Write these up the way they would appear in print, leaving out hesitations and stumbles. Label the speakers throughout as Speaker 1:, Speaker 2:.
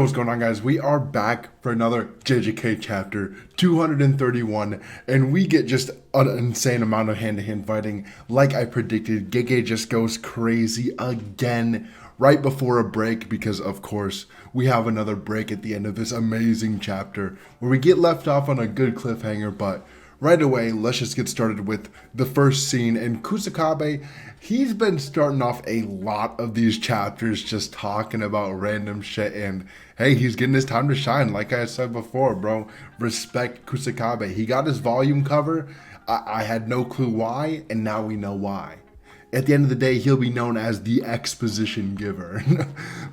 Speaker 1: what's going on, guys? We are back for another JJK chapter 231, and we get just an insane amount of hand-to-hand fighting. Like I predicted, Gege just goes crazy again right before a break because, of course, we have another break at the end of this amazing chapter where we get left off on a good cliffhanger, but right away, let's just get started with the first scene. And Kusakabe, he's been starting off a lot of these chapters just talking about random shit. And hey, he's getting his time to shine. Like I said before, bro, respect Kusakabe. He got his volume cover. I had no clue why, and now we know why. At the end of the day, he'll be known as the exposition giver.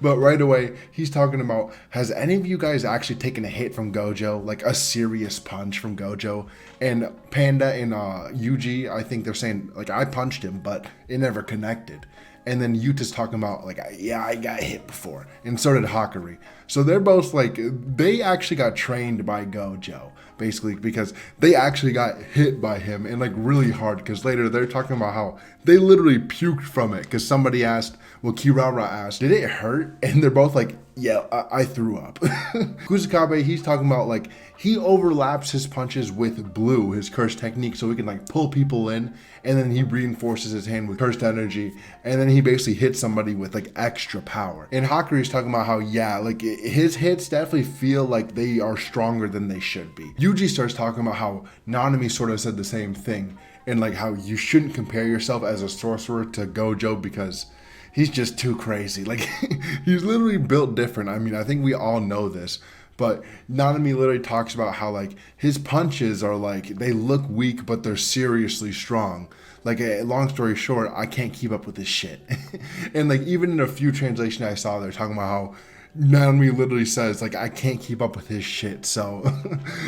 Speaker 1: But right away, he's talking about, has any of you guys actually taken a hit from Gojo? Like a serious punch from Gojo? And Panda and Yuji, I think they're saying, like, I punched him, but it never connected. And then Yuta's talking about, like, yeah, I got hit before. And so did Hakari. So they're both, like, they actually got trained by Gojo, basically, because they actually got hit by him, and, like, really hard. Because later they're talking about how they literally puked from it. Because somebody asked, well, Kirara asked, did it hurt? And they're both like, yeah, I threw up. Kusakabe, he's talking about, like, he overlaps his punches with blue, his curse technique, so he can, like, pull people in, and then he reinforces his hand with cursed energy, and then he basically hits somebody with, like, extra power. And Hakari's talking about how, yeah, like, his hits definitely feel like they are stronger than they should be. Yuji starts talking about how Nanami sort of said the same thing, and, like, how you shouldn't compare yourself as a sorcerer to Gojo because he's just too crazy. Like, he's literally built different. I mean, I think we all know this. But Nanami literally talks about how, like, his punches are, like, they look weak, but they're seriously strong. Like, long story short, I can't keep up with this shit. And, like, even in a few translations I saw, they're talking about how Nanami literally says, like, I can't keep up with his shit. So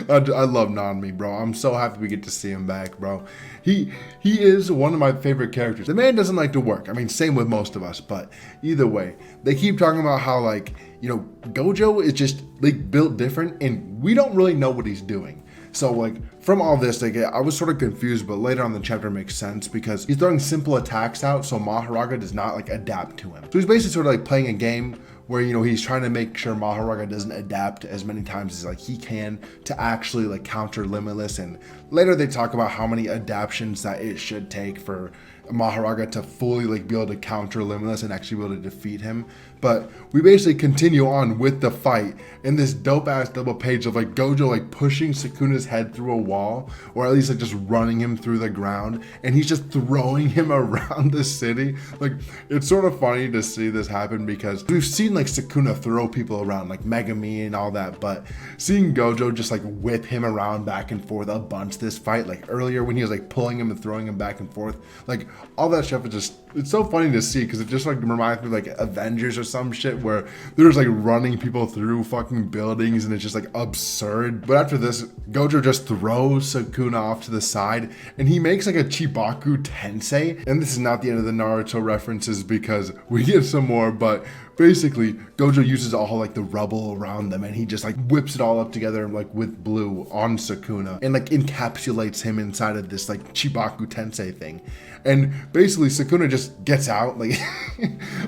Speaker 1: I love Nanami, bro. I'm so happy we get to see him back, bro. He is one of my favorite characters. The man doesn't like to work. I mean, same with most of us, but either way, they keep talking about how, like, you know, Gojo is just, like, built different, and we don't really know what he's doing. So, like, from all this, like, I was sort of confused, but later on the chapter makes sense because he's throwing simple attacks out, so Maharaga does not, like, adapt to him. So he's basically sort of like playing a game where, you know, he's trying to make sure Maharaga doesn't adapt as many times as, like, he can to actually, like, counter Limitless. And later they talk about how many adaptations that it should take for Maharaga to fully, like, be able to counter Limitless and actually be able to defeat him. But we basically continue on with the fight in this dope ass double page of, like, Gojo, like, pushing Sukuna's head through a wall, or at least, like, just running him through the ground, and he's just throwing him around the city. Like, it's sort of funny to see this happen because we've seen, like, Sukuna throw people around, like Megami and all that, but seeing Gojo just, like, whip him around back and forth a bunch this fight, like earlier when he was, like, pulling him and throwing him back and forth, like, all that stuff is just, it's so funny to see because it just, like, reminds me of, like, Avengers or some shit where there's, like, running people through fucking buildings and it's just, like, absurd. But after this, Gojo just throws Sukuna off to the side and he makes, like, a Chibaku Tensei. And this is not the end of the Naruto references because we get some more, but basically Gojo uses all, like, the rubble around them and he just, like, whips it all up together, like, with blue on Sukuna and, like, encapsulates him inside of this, like, Chibaku Tensei thing. And basically Sukuna just gets out, like,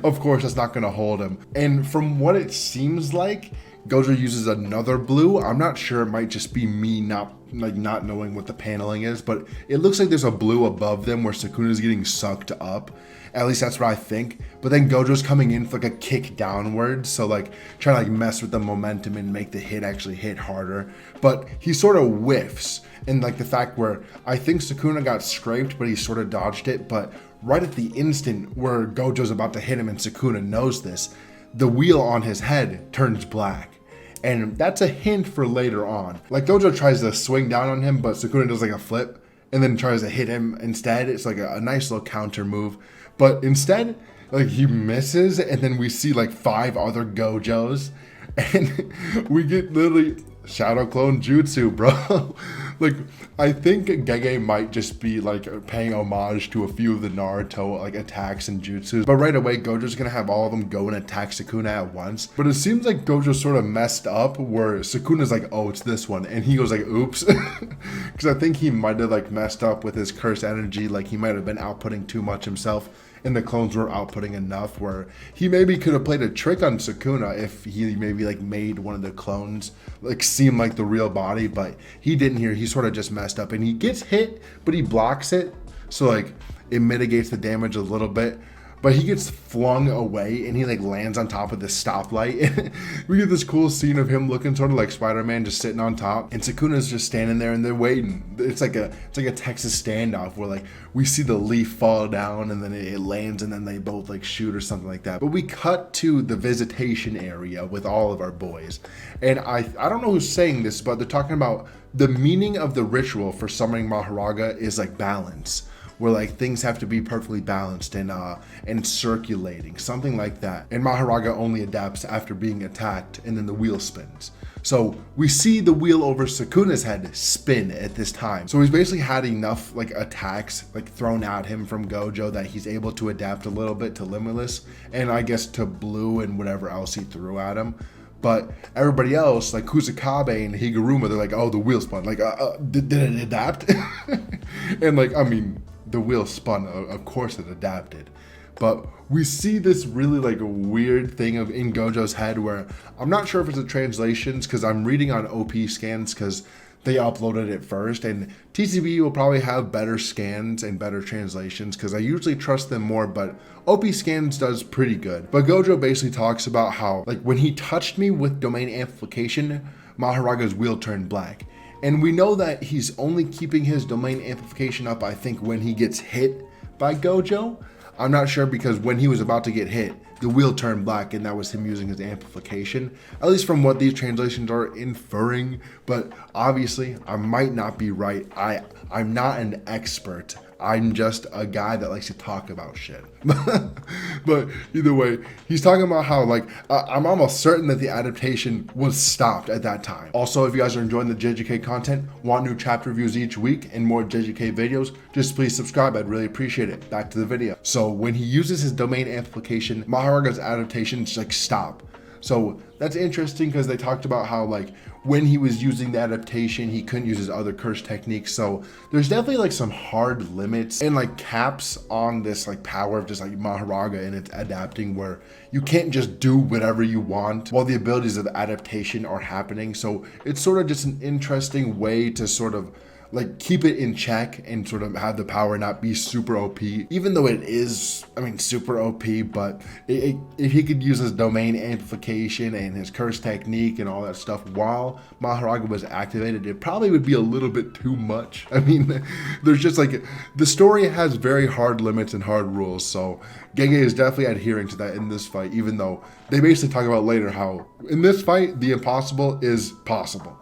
Speaker 1: of course that's not gonna hold him. And from what it seems like, Gojo uses another blue. I'm not sure, it might just be me not knowing what the paneling is, but it looks like there's a blue above them where Sukuna's getting sucked up. At least that's what I think. But then Gojo's coming in for, like, a kick downwards, so, like, trying to, like, mess with the momentum and make the hit actually hit harder. But he sort of whiffs, and, like, the fact where I think Sukuna got scraped, but he sort of dodged it. But right at the instant where Gojo's about to hit him and Sukuna knows this, the wheel on his head turns black. And that's a hint for later on. Like, Gojo tries to swing down on him, but Sukuna does, like, a flip and then tries to hit him instead. It's like a nice little counter move. But instead, like, he misses, and then we see, like, 5 other Gojos, and we get literally Shadow Clone Jutsu, bro. Like, I think Gege might just be, like, paying homage to a few of the Naruto, like, attacks and jutsus. But right away, Gojo's gonna have all of them go and attack Sukuna at once. But it seems like Gojo sort of messed up where Sukuna's like, oh, it's this one. And he goes like, oops. Because I think he might have, like, messed up with his cursed energy. Like, he might have been outputting too much himself. and the clones were outputting enough where he maybe could have played a trick on Sukuna if he maybe like made one of the clones like seem like the real body, but he didn't here. He sort of just messed up and he gets hit, but he blocks it. So like it mitigates the damage a little bit. But he gets flung away and he like lands on top of this stoplight. We get this cool scene of him looking sort of like Spider-Man just sitting on top, and Sukuna's just standing there and they're waiting. It's like a Texas standoff where like we see the leaf fall down and then it lands and then they both like shoot or something like that. But we cut to the visitation area with all of our boys. And I don't know who's saying this, but they're talking about the meaning of the ritual for summoning Maharaga is like balance, where like things have to be perfectly balanced and circulating, something like that. And Maharaga only adapts after being attacked, and then the wheel spins. So we see the wheel over Sukuna's head spin at this time. So he's basically had enough like attacks like thrown at him from Gojo that he's able to adapt a little bit to limitless, and I guess to blue and whatever else he threw at him. But everybody else, like Kusakabe and Higuruma, they're like, oh, the wheel spun. Like, did it adapt? And like, I mean, the wheel spun, of course it adapted. But we see this really like a weird thing of in Gojo's head where I'm not sure if it's the translations, because I'm reading on OP scans because they uploaded it first, and TCB will probably have better scans and better translations because I usually trust them more, but OP scans does pretty good. But Gojo basically talks about how like when he touched me with domain amplification, Maharaga's wheel turned black. And we know that he's only keeping his domain amplification up, I think, when he gets hit by Gojo. I'm not sure, because when he was about to get hit, the wheel turned black and that was him using his amplification, at least from what these translations are inferring. But obviously I might not be right. I'm not an expert. I'm just a guy that likes to talk about shit. But either way, he's talking about how like I'm almost certain that the adaptation was stopped at that time. Also, if you guys are enjoying the JJK content, want new chapter reviews each week and more JJK videos, just please subscribe. I'd really appreciate it. Back to the video. So when he uses his domain amplification, Maharaga's adaptations like stop. So that's interesting because they talked about how like when he was using the adaptation, he couldn't use his other curse techniques. So there's definitely like some hard limits and like caps on this like power of just like Maharaga and its adapting, where you can't just do whatever you want while the abilities of adaptation are happening. So it's sort of just an interesting way to sort of like keep it in check and sort of have the power not be super OP, even though it is, I mean, super OP. But if he could use his domain amplification and his curse technique and all that stuff while Maharaga was activated, it probably would be a little bit too much. I mean, there's just like, the story has very hard limits and hard rules. So Gege is definitely adhering to that in this fight, even though they basically talk about later how in this fight, the impossible is possible.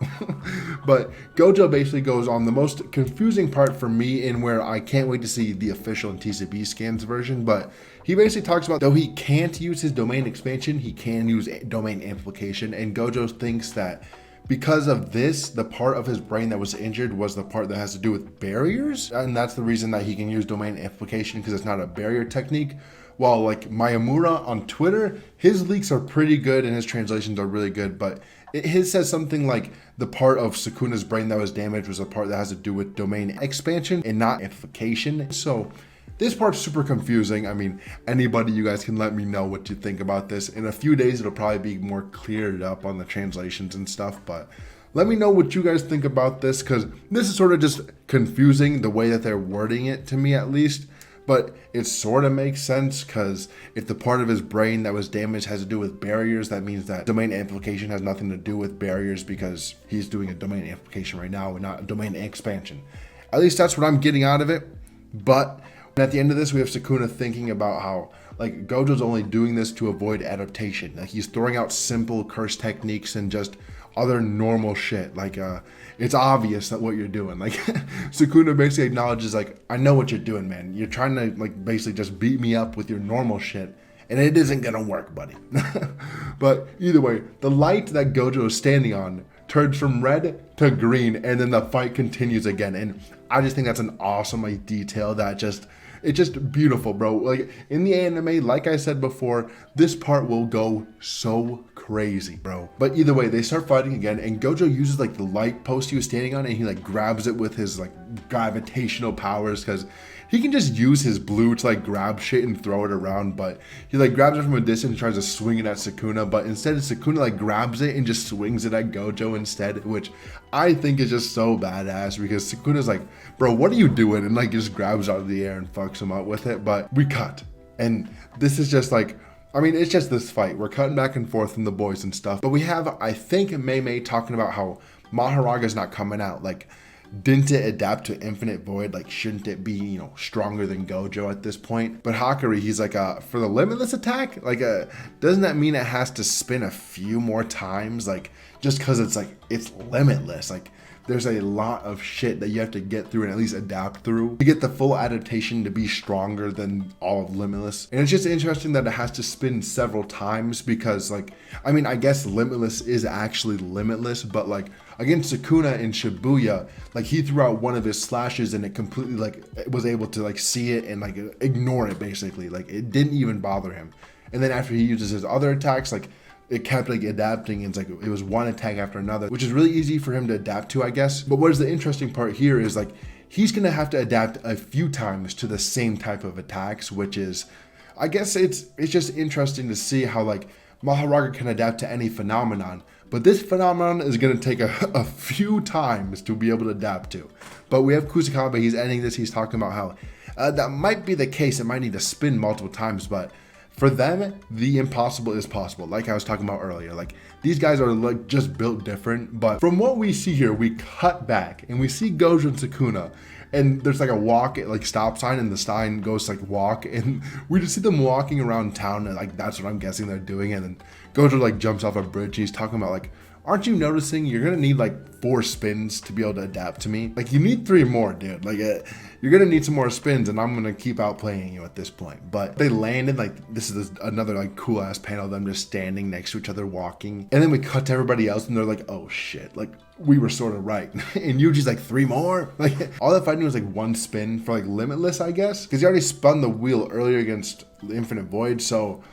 Speaker 1: But Gojo basically goes on the most confusing part for me, and where I can't wait to see the official TCB scans version. But he basically talks about, though he can't use his domain expansion, he can use domain amplification. And Gojo thinks that because of this, the part of his brain that was injured was the part that has to do with barriers. And that's the reason that he can use domain amplification, because it's not a barrier technique. While like Mayamura on Twitter, his leaks are pretty good and his translations are really good, but his says something like the part of Sukuna's brain that was damaged was a part that has to do with domain expansion and not amplification. So this part's super confusing. I mean, anybody, you guys can let me know what you think about this. In a few days, it'll probably be more cleared up on the translations and stuff, but let me know what you guys think about this, because this is sort of just confusing the way that they're wording it, to me at least. But it sort of makes sense, because if the part of his brain that was damaged has to do with barriers, that means that domain amplification has nothing to do with barriers, because he's doing a domain amplification right now and not a domain expansion. At least that's what I'm getting out of it. But at the end of this, we have Sukuna thinking about how like Gojo's only doing this to avoid adaptation. Like he's throwing out simple curse techniques and just other normal shit. Like it's obvious that what you're doing. Like Sukuna basically acknowledges like, I know what you're doing, man. You're trying to like basically just beat me up with your normal shit, and it isn't gonna work, buddy. But either way, the light that Gojo is standing on turns from red to green, and then the fight continues again. And I just think that's an awesome like detail that just, it's just beautiful, bro. Like in the anime, like I said before, this part will go so crazy, bro. But either way, they start fighting again, and Gojo uses like the light post he was standing on, and he like grabs it with his like gravitational powers, because he can just use his blue to like grab shit and throw it around, but he like grabs it from a distance and tries to swing it at Sukuna, but instead Sukuna like grabs it and just swings it at Gojo instead, which I think is just so badass, because Sukuna's like, bro, what are you doing? And like just grabs out of the air and fucks him up with it. But we cut, and this is just like, I mean, it's just this fight. We're cutting back and forth from the boys and stuff, but we have, I think, Mei talking about how Maharaga's not coming out. Like, didn't it adapt to Infinite Void? Like, shouldn't it be, you know, stronger than Gojo at this point? But Hakari, he's like, for the limitless attack, like, doesn't that mean it has to spin a few more times? Like, just because it's like, it's limitless. Like, there's a lot of shit that you have to get through and at least adapt through to get the full adaptation to be stronger than all of Limitless. And it's just interesting that it has to spin several times, because like, I mean, I guess Limitless is actually limitless, but like against Sukuna in Shibuya, like he threw out one of his slashes and it completely like was able to like see it and like ignore it basically. Like it didn't even bother him. And then after he uses his other attacks, like it kept like adapting, and it's like it was one attack after another, which is really easy for him to adapt to, I guess. But what is the interesting part here is like he's gonna have to adapt a few times to the same type of attacks, which is, I guess it's just interesting to see how like Maharaga can adapt to any phenomenon, but this phenomenon is gonna take a few times to be able to adapt to. But we have Kusakabe, he's ending this, he's talking about how that might be the case, it might need to spin multiple times, but for them, the impossible is possible, like I was talking about earlier. Like, these guys are like just built different, but from what we see here, we cut back and we see Gojo and Sukuna, and there's like a walk, like stop sign, and the sign goes like walk, and we just see them walking around town, and like that's what I'm guessing they're doing. And then Gojo like jumps off a bridge, he's talking about like, aren't you noticing you're gonna need like 4 spins to be able to adapt to me? Like, you need 3 more, dude. Like, you're gonna need some more spins, and I'm gonna keep outplaying you at this point. But they landed, like, this is another like cool ass panel of them just standing next to each other walking. And then we cut to everybody else, and they're like, oh shit, like we were sort of right. And Yuji's like, 3 more? Like, all that fighting was like 1 spin for like Limitless, I guess, because he already spun the wheel earlier against Infinite Void, so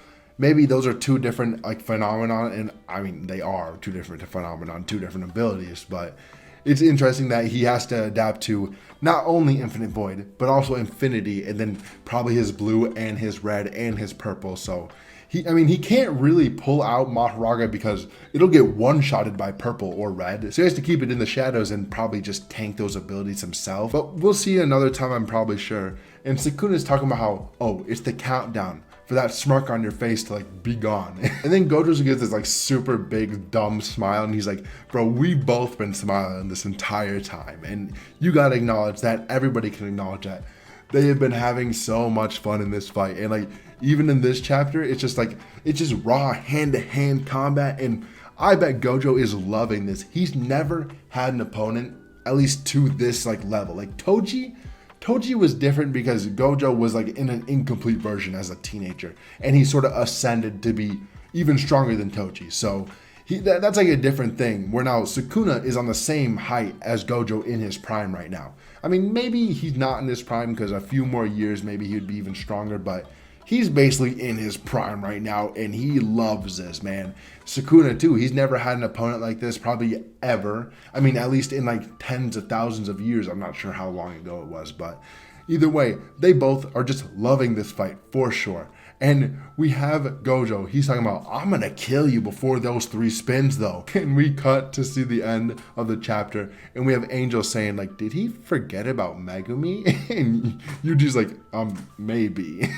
Speaker 1: maybe those are 2 different like phenomenon, and I mean they are 2 different phenomenon, 2 different abilities, but it's interesting that he has to adapt to not only Infinite Void, but also Infinity, and then probably his blue and his red and his purple. So he can't really pull out Maharaga because it'll get one-shotted by purple or red. So he has to keep it in the shadows and probably just tank those abilities himself. But we'll see another time, I'm probably sure. And Sukuna's talking about how, oh, it's the countdown for that smirk on your face to like be gone. And then Gojo gives this like super big dumb smile, and he's like, bro, we've both been smiling this entire time, and you gotta acknowledge that. Everybody can acknowledge that they have been having so much fun in this fight. And like, even in this chapter, it's just raw hand-to-hand combat, and I bet Gojo is loving this. He's never had an opponent, at least to this like level. Like Toji was different because Gojo was like in an incomplete version as a teenager, and he sort of ascended to be even stronger than Toji. So that's like a different thing, where now Sukuna is on the same height as Gojo in his prime right now. I mean, maybe he's not in his prime because a few more years maybe he'd be even stronger, but he's basically in his prime right now, and he loves this, man. Sukuna too, he's never had an opponent like this probably ever. I mean, at least in like tens of thousands of years. I'm not sure how long ago it was, but either way, they both are just loving this fight for sure. And we have Gojo, he's talking about, I'm gonna kill you before those 3 spins though. And we cut to see the end of the chapter, and we have Angel saying like, did he forget about Megumi? And Yuji's like, maybe.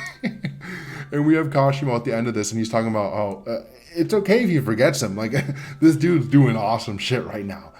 Speaker 1: And we have Kashimo at the end of this, and he's talking about, it's okay if he forgets him. Like, this dude's doing awesome shit right now.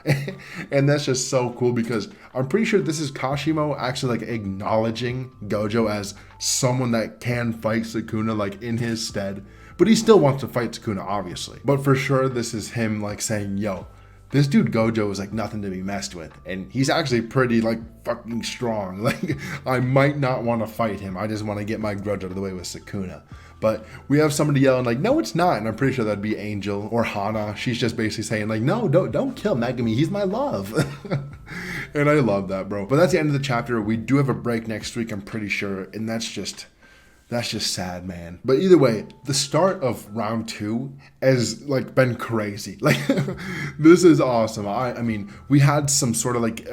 Speaker 1: And that's just so cool, because I'm pretty sure this is Kashimo actually like acknowledging Gojo as someone that can fight Sukuna like in his stead, but he still wants to fight Sukuna, obviously. But for sure, this is him like saying, yo, this dude Gojo is like nothing to be messed with, and he's actually pretty like fucking strong. Like, I might not want to fight him, I just want to get my grudge out of the way with Sukuna. But we have somebody yelling like, no, it's not. And I'm pretty sure that'd be Angel or Hana. She's just basically saying like, no, don't kill Megumi. He's my love. And I love that, bro. But that's the end of the chapter. We do have a break next week, I'm pretty sure. And that's just That's just sad, man. But either way, the start of round 2 has like been crazy. Like this is awesome. I mean, we had some sort of like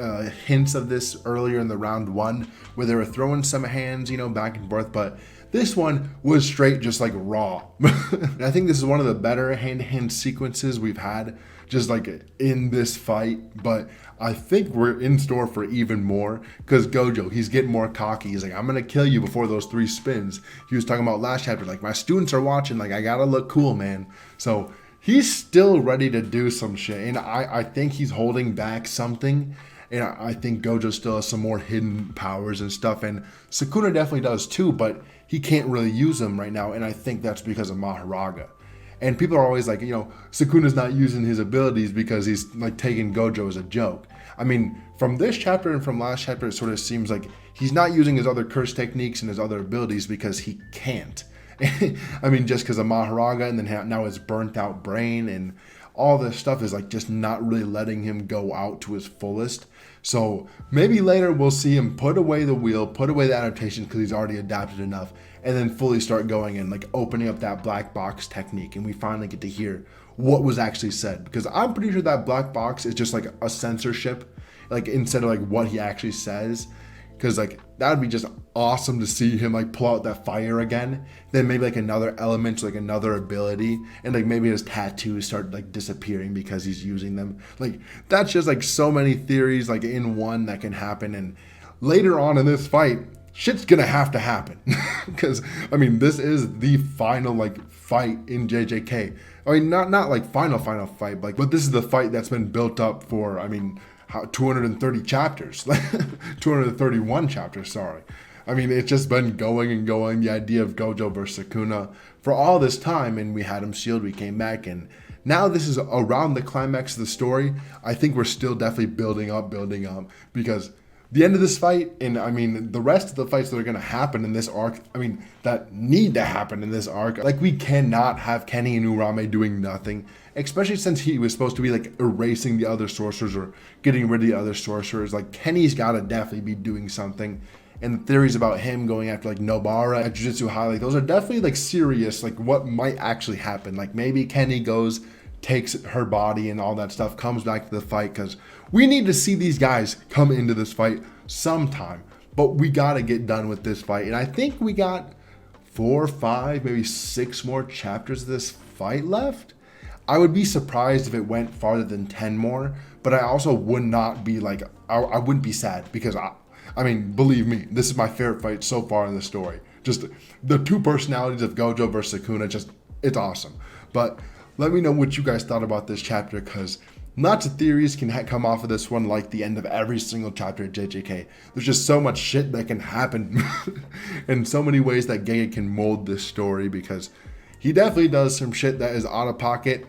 Speaker 1: hints of this earlier in the round 1 where they were throwing some hands, you know, back and forth, but this one was straight just like raw. And I think this is one of the better hand-to-hand sequences we've had just like in this fight, but I think we're in store for even more because Gojo, he's getting more cocky. He's like, I'm gonna kill you before those 3 spins. He was talking about last chapter, like, my students are watching, like, I gotta look cool, man. So he's still ready to do some shit, and I think he's holding back something. And I think Gojo still has some more hidden powers and stuff, and Sukuna definitely does too, but he can't really use them right now, and I think that's because of Maharaga. And people are always like, you know, Sukuna's not using his abilities because he's like taking Gojo as a joke. I mean, from this chapter and from last chapter, it sort of seems like he's not using his other curse techniques and his other abilities because he can't. I mean, just because of Maharaga and then now his burnt out brain and all this stuff is like just not really letting him go out to his fullest. So maybe later we'll see him put away the wheel, put away the adaptation because he's already adapted enough, and then fully start going and like opening up that black box technique, and we finally get to hear what was actually said, because I'm pretty sure that black box is just like a censorship, like instead of like what he actually says. Because like that would be just awesome to see him like pull out that fire again, then maybe like another element, like another ability, and like maybe his tattoos start like disappearing because he's using them. Like that's just like so many theories like in one that can happen. And later on in this fight, shit's gonna have to happen because I mean this is the final like fight in JJK. I mean not like final fight, but this is the fight that's been built up for, I mean, 230 chapters, 231 chapters, sorry. I mean, it's just been going and going, the idea of Gojo versus Sukuna for all this time, and we had him sealed, we came back, and now this is around the climax of the story. I think we're still definitely building up, because the end of this fight, and I mean, the rest of the fights that are going to happen in this arc, I mean, that need to happen in this arc, like we cannot have Kenny and Urame doing nothing, especially since he was supposed to be like erasing the other sorcerers or getting rid of the other sorcerers. Like Kenny's got to definitely be doing something. And the theories about him going after like Nobara at Jujutsu High, like those are definitely like serious, like what might actually happen. Like maybe Kenny goes, takes her body and all that stuff, comes back to the fight, because we need to see these guys come into this fight sometime. But we got to get done with this fight. And I think we got 4, 5, maybe 6 more chapters of this fight left. I would be surprised if it went farther than 10 more, but I also would not be like, I wouldn't be sad, because I mean, believe me, this is my favorite fight so far in the story. Just the 2 personalities of Gojo versus Sukuna, just, it's awesome. But let me know what you guys thought about this chapter, because lots of theories can come off of this one, like the end of every single chapter of JJK. There's just so much shit that can happen and so many ways that Gege can mold this story, because he definitely does some shit that is out of pocket.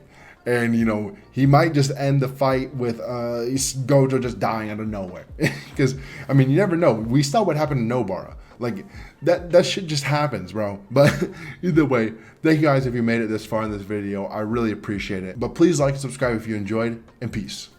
Speaker 1: And, you know, he might just end the fight with Gojo just dying out of nowhere. Because, I mean, you never know. We saw what happened to Nobara. Like, that shit just happens, bro. But either way, thank you guys if you made it this far in this video. I really appreciate it. But please like and subscribe if you enjoyed, and peace.